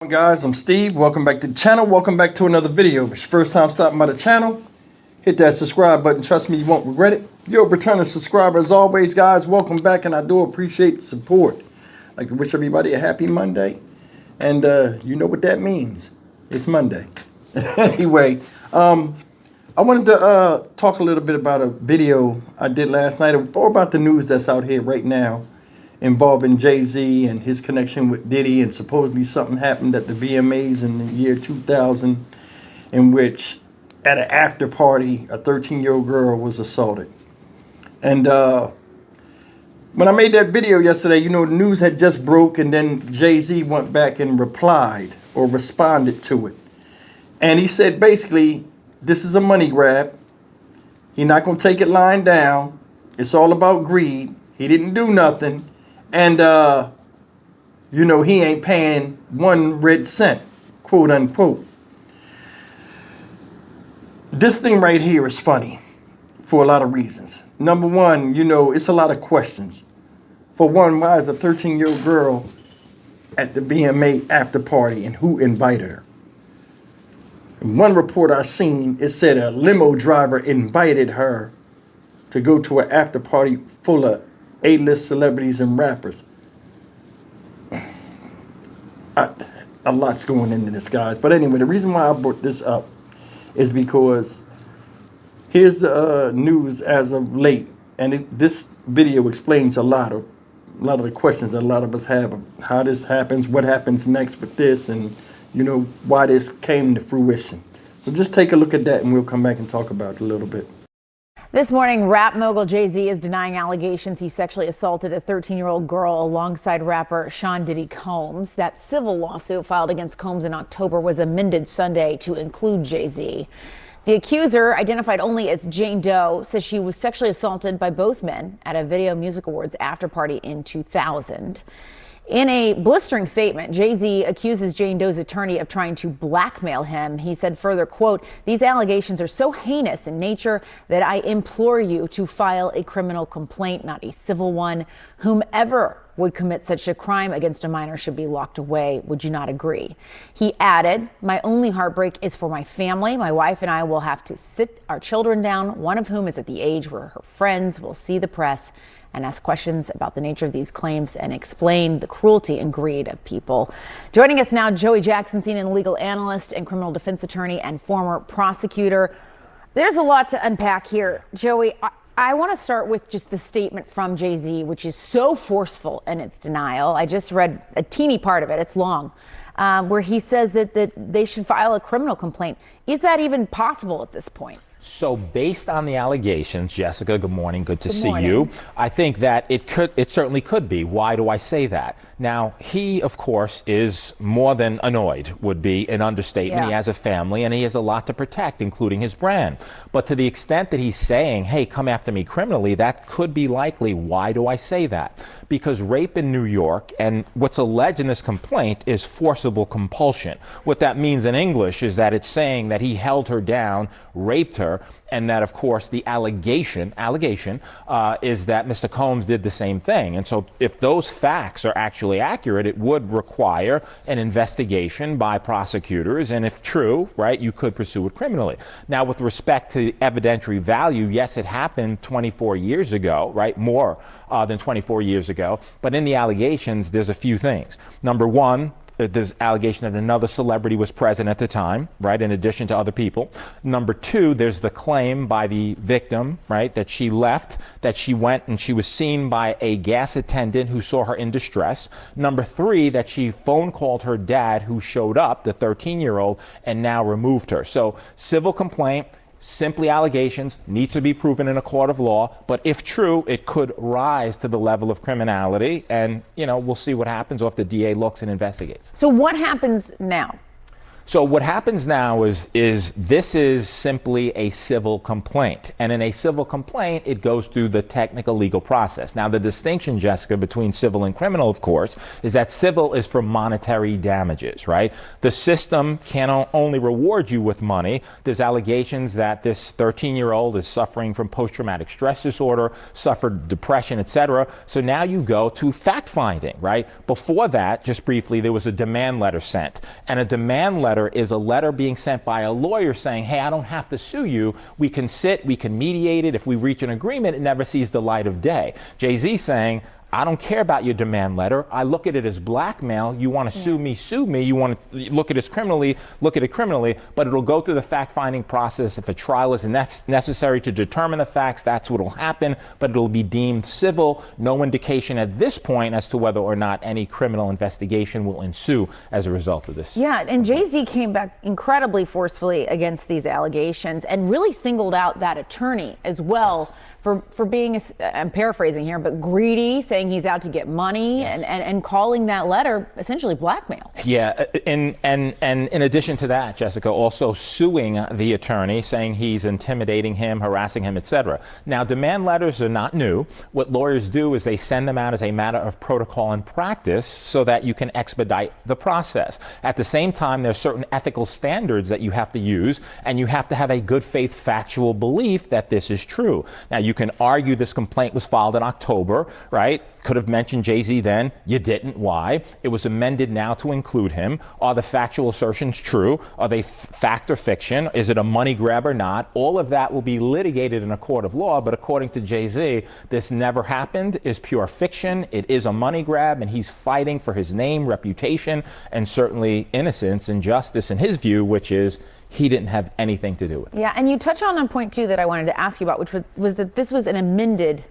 Guys, I'm Steve. Welcome back to the channel. Welcome back to another video. If it's your first time stopping by the channel, hit that subscribe button. Trust me, you won't regret it. You're a returning subscriber as always, guys. Welcome back, and I do appreciate the support. I'd like to wish everybody a happy Monday, and you know what that means. It's Monday. Anyway, I wanted to talk a little bit about a video I did last night, or about the news that's out here right now, involving Jay-Z and his connection with Diddy, and supposedly something happened at the VMAs in the year 2000 in which at an after party a 13-year-old girl was assaulted. And when I made that video yesterday, the news had just broke, and then Jay-Z went back and replied or responded to it. And he said basically, this is a money grab. He's not going to take it lying down. It's all about greed. He didn't do nothing. And, he ain't paying 1 red cent, quote unquote. This thing right here is funny for a lot of reasons. Number one, it's a lot of questions. For one, why is a 13-year-old girl at the BMA after party, and who invited her? One report I seen, it said a limo driver invited her to go to an after party full of A-list celebrities and rappers. A lot's going into this, guys. But anyway, the reason why I brought this up is because here's news as of late, and this video explains a lot of the questions that a lot of us have of how this happens, what happens next with this, and why this came to fruition. So just take a look at that, and we'll come back and talk about it a little bit. This morning, rap mogul Jay-Z is denying allegations he sexually assaulted a 13-year-old girl alongside rapper Sean Diddy Combs. That civil lawsuit filed against Combs in October was amended Sunday to include Jay-Z. The accuser, identified only as Jane Doe, says she was sexually assaulted by both men at a Video Music Awards after party in 2000. In a blistering statement, Jay-Z accuses Jane Doe's attorney of trying to blackmail him. He said further, quote, "These allegations are so heinous in nature that I implore you to file a criminal complaint, not a civil one. Whomever would commit such a crime against a minor should be locked away. Would you not agree?" He added, "My only heartbreak is for my family. My wife and I will have to sit our children down, one of whom is at the age where her friends will see the press and ask questions about the nature of these claims and explain the cruelty and greed of people." Joining us now, Joey Jackson, CNN legal analyst and criminal defense attorney and former prosecutor. There's a lot to unpack here. Joey, I want to start with just the statement from Jay-Z, which is so forceful in its denial. I just read a teeny part of it. It's long, where he says that they should file a criminal complaint. Is that even possible at this point? So based on the allegations, Jessica, good morning. Good to see you. I think that it certainly could be. Why do I say that? Now, he, of course, is more than annoyed, would be an understatement. Yeah. He has a family and he has a lot to protect, including his brand. But to the extent that he's saying, hey, come after me criminally, that could be likely. Why do I say that? Because rape in New York, and what's alleged in this complaint, is forcible compulsion. What that means in English is that it's saying that he held her down, raped her, and that, of course, the allegation is that Mr. Combs did the same thing. And so if those facts are actually accurate, it would require an investigation by prosecutors. And if true, right, you could pursue it criminally. Now, with respect to evidentiary value, yes, it happened 24 years ago, right, more than 24 years ago. But in the allegations, there's a few things. Number one, there's allegation that another celebrity was present at the time, right, in addition to other people. Number two, there's the claim by the victim, right, that she left, that she went and she was seen by a gas attendant who saw her in distress. Number three, that she phone called her dad, who showed up, the 13-year-old, and now removed her. So civil complaint, simply allegations, needs to be proven in a court of law, but if true, it could rise to the level of criminality, and we'll see what happens, or if the DA looks and investigates. So what happens now? So what happens now is this is simply a civil complaint. And in a civil complaint, it goes through the technical legal process. Now, the distinction, Jessica, between civil and criminal, of course, is that civil is for monetary damages, right? The system can only reward you with money. There's allegations that this 13-year-old is suffering from post-traumatic stress disorder, suffered depression, etc. So now you go to fact-finding, right? Before that, just briefly, there was a demand letter sent. And a demand letter is a letter being sent by a lawyer saying, hey, I don't have to sue you. We can sit, we can mediate it. If we reach an agreement, it never sees the light of day. Jay-Z saying, I don't care about your demand letter. I look at it as blackmail. You want to sue me, sue me. You want to look at it criminally, look at it criminally, but it'll go through the fact-finding process. If a trial is necessary to determine the facts, that's what will happen, but it'll be deemed civil. No indication at this point as to whether or not any criminal investigation will ensue as a result of this. Yeah, and Jay-Z came back incredibly forcefully against these allegations and really singled out that attorney as well for being, I'm paraphrasing here, but greedy, saying he's out to get money, and calling that letter essentially blackmail. Yeah, and in addition to that, Jessica, also suing the attorney, saying he's intimidating him, harassing him, etc. Now, demand letters are not new. What lawyers do is they send them out as a matter of protocol and practice so that you can expedite the process. At the same time, there's certain ethical standards that you have to use, and you have to have a good faith factual belief that this is true. Now, you can argue this complaint was filed in October, right? Could have mentioned Jay-Z then. You didn't. Why? It was amended now to include him. Are the factual assertions true? Are they fact or fiction? Is it a money grab or not? All of that will be litigated in a court of law, but according to Jay-Z, this never happened, is pure fiction. It is a money grab, and he's fighting for his name, reputation, and certainly innocence and justice in his view, which is he didn't have anything to do with it. Yeah, and you touched on a point, too, that I wanted to ask you about, which was that this was an amendment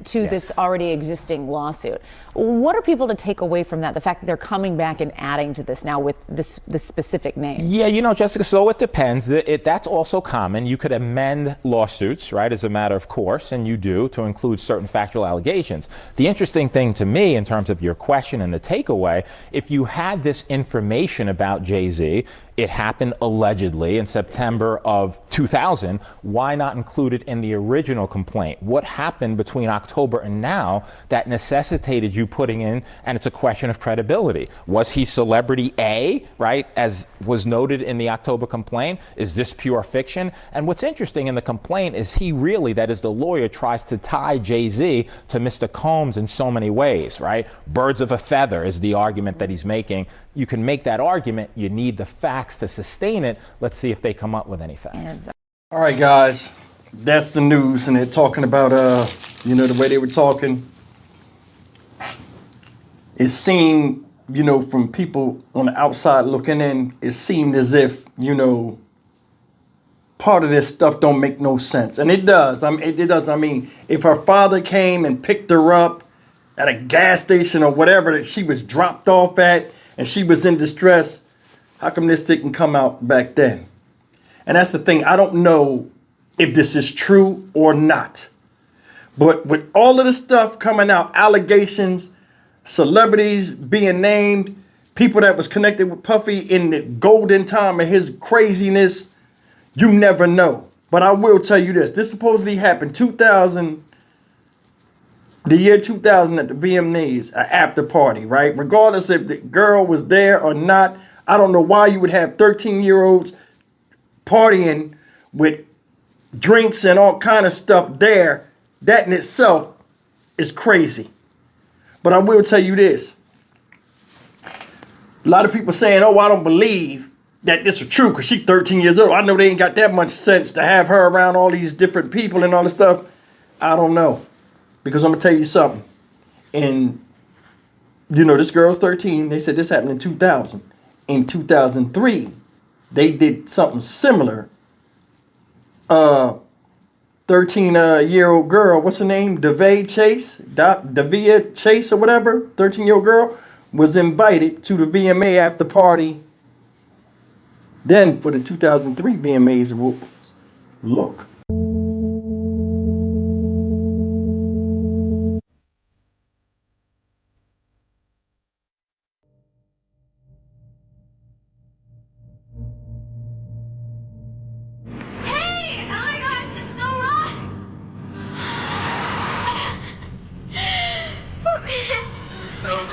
to this already existing lawsuit. What are people to take away from that? The fact that they're coming back and adding to this now with this specific name. Yeah, you know, Jessica, so it depends. That's also common. You could amend lawsuits, right, as a matter of course, and you do, to include certain factual allegations. The interesting thing to me in terms of your question and the takeaway, if you had this information about Jay-Z, it happened allegedly in September of 2000. Why not include it in the original complaint? What happened between October and now that necessitated you putting in, and it's a question of credibility. Was he celebrity A, right, as was noted in the October complaint? Is this pure fiction? And what's interesting in the complaint is he really, that is the lawyer, tries to tie Jay-Z to Mr. Combs in so many ways, right? Birds of a feather is the argument that he's making. You can make that argument. You need the facts to sustain it. Let's see if they come up with any facts. All right, guys, that's the news, and they're talking about, you know, the way they were talking. It seemed, you know, from people on the outside looking in, it seemed as if, you know, part of this stuff don't make no sense, and it does. I mean, it does. I mean, if her father came and picked her up at a gas station or whatever that she was dropped off at, and she was in distress, how come this didn't come out back then? And that's the thing. I don't know if this is true or not. But with all of the stuff coming out, allegations, celebrities being named, people that was connected with Puffy in the golden time of his craziness, you never know. But I will tell you this. This supposedly happened the year 2000 at the VMAs, an after party, right? Regardless if the girl was there or not, I don't know why you would have 13-year-olds partying with drinks and all kind of stuff there. That in itself is crazy. But I will tell you this. A lot of people saying, oh, I don't believe that this is true because she's 13 years old. I know they ain't got that much sense to have her around all these different people and all this stuff. I don't know. Because I'm going to tell you something. And, you know, this girl's 13. They said this happened in 2000. In 2003, they did something similar. 13-year-old girl, what's her name? Davia Chase or whatever, 13-year-old girl, was invited to the VMA after party. Then for the 2003 VMAs, look.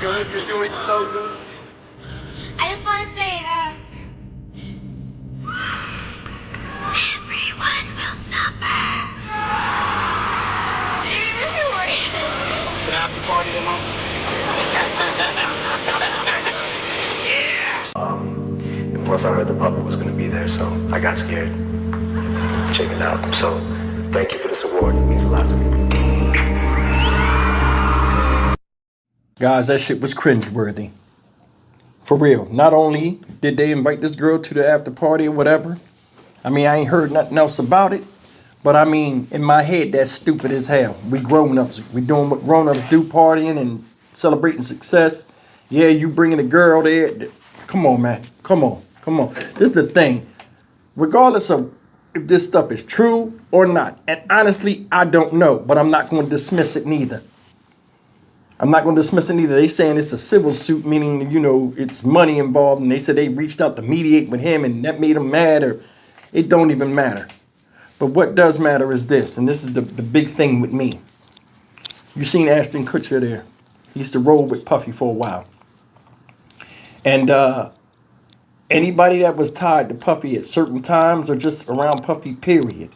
You're doing so good. I just want to say, everyone will suffer. You're really worried. Can I have the party tomorrow? Yeah. And plus, I heard the puppet was gonna be there, so I got scared. Check it out. So, thank you for this award. It means a lot to me. Guys, that shit was cringeworthy. For real. Not only did they invite this girl to the after party or whatever, I mean, I ain't heard nothing else about it, but I mean, in my head, that's stupid as hell. We grown-ups. We doing what grown-ups do, partying and celebrating success. Yeah, you bringing a girl there. Come on, man. Come on. Come on. This is the thing. Regardless of if this stuff is true or not, and honestly, I don't know, but I'm not going to dismiss it neither. I'm not going to dismiss it either. They saying it's a civil suit, meaning, you know, it's money involved. And they said they reached out to mediate with him and that made him mad, or it don't even matter. But what does matter is this, and this is the big thing with me. You seen Ashton Kutcher there. He used to roll with Puffy for a while. And anybody that was tied to Puffy at certain times or just around Puffy, period,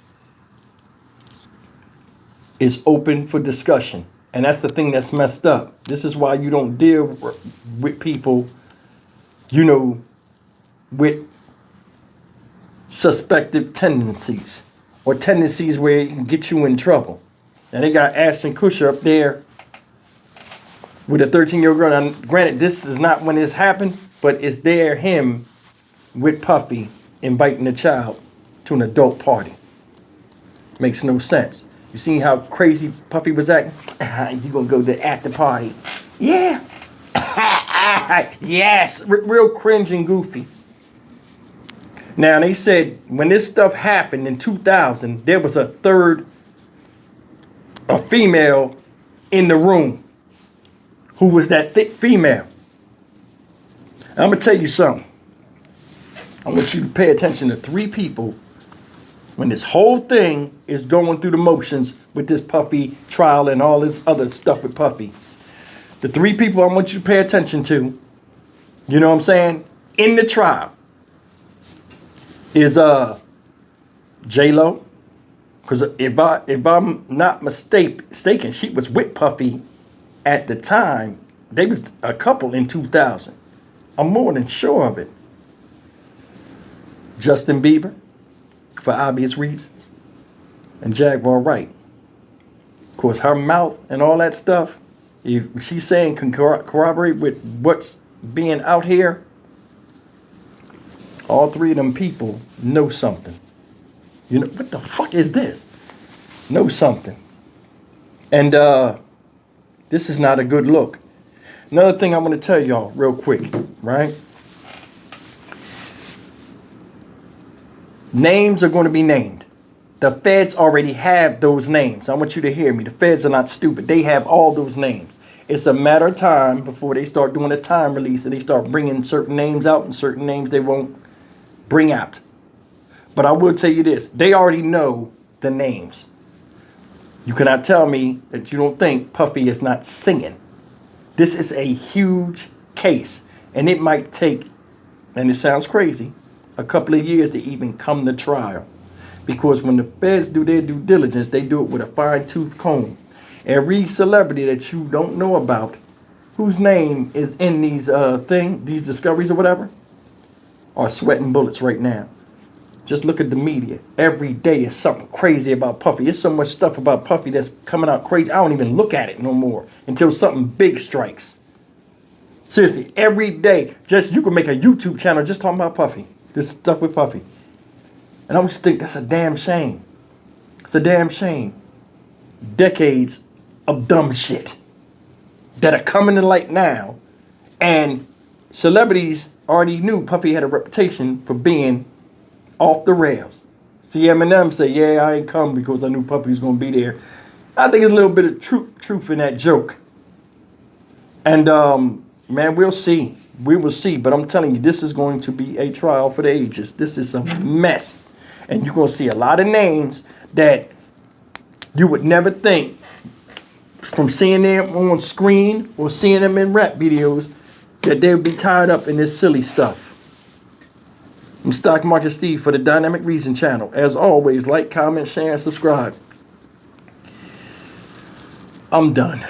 is open for discussion. And that's the thing that's messed up. This is why you don't deal with people, you know, with suspected tendencies or tendencies where it can get you in trouble. And they got Ashton Kutcher up there with a 13-year-old girl. Now, granted, this is not when this happened, but it's there him with Puffy inviting the child to an adult party. Makes no sense. You seen how crazy Puffy was acting? You gonna go to the after party? Yeah. Yes. Real cringe and goofy. Now, they said when this stuff happened in 2000, there was a female in the room. Who was that thick female? I'm gonna tell you something. I want you to pay attention to three people when this whole thing is going through the motions with this Puffy trial and all this other stuff with Puffy. The three people I want you to pay attention to, you know what I'm saying, in the trial is J-Lo. Because if I'm not mistaken, she was with Puffy at the time. They was a couple in 2000. I'm more than sure of it. Justin Bieber, for obvious reasons, and Jaguar Wright. Of course, her mouth and all that stuff, if she's saying can corroborate with what's being out here, all three of them people know something. You know, what the fuck is this? Know something. And this is not a good look. Another thing I want to tell y'all real quick, right? Names are going to be named. The feds already have those names. I want you to hear me. The feds are not stupid. They have all those names. It's a matter of time before they start doing a time release and they start bringing certain names out and certain names they won't bring out. But I will tell you this. They already know the names. You cannot tell me that you don't think Puffy is not singing. This is a huge case. And it might take, and it sounds crazy, a couple of years to even come to trial. Because when the feds do their due diligence, they do it with a fine-tooth comb. Every celebrity that you don't know about, whose name is in these these discoveries or whatever, are sweating bullets right now. Just look at the media. Every day is something crazy about Puffy. There's so much stuff about Puffy that's coming out crazy. I don't even look at it no more until something big strikes. Seriously, every day, just you can make a YouTube channel just talking about Puffy. This stuff with Puffy. And I always think that's a damn shame. It's a damn shame. Decades of dumb shit that are coming to light now. And celebrities already knew Puffy had a reputation for being off the rails. See, Eminem say, yeah, I ain't come because I knew Puffy was going to be there. I think there's a little bit of truth in that joke. And, man, we'll see. We will see. But I'm telling you, this is going to be a trial for the ages. This is a mess. And you're going to see a lot of names that you would never think from seeing them on screen or seeing them in rap videos that they would be tied up in this silly stuff. I'm Stock Market Steve for the Dynamic Reason channel. As always, like, comment, share, and subscribe. I'm done.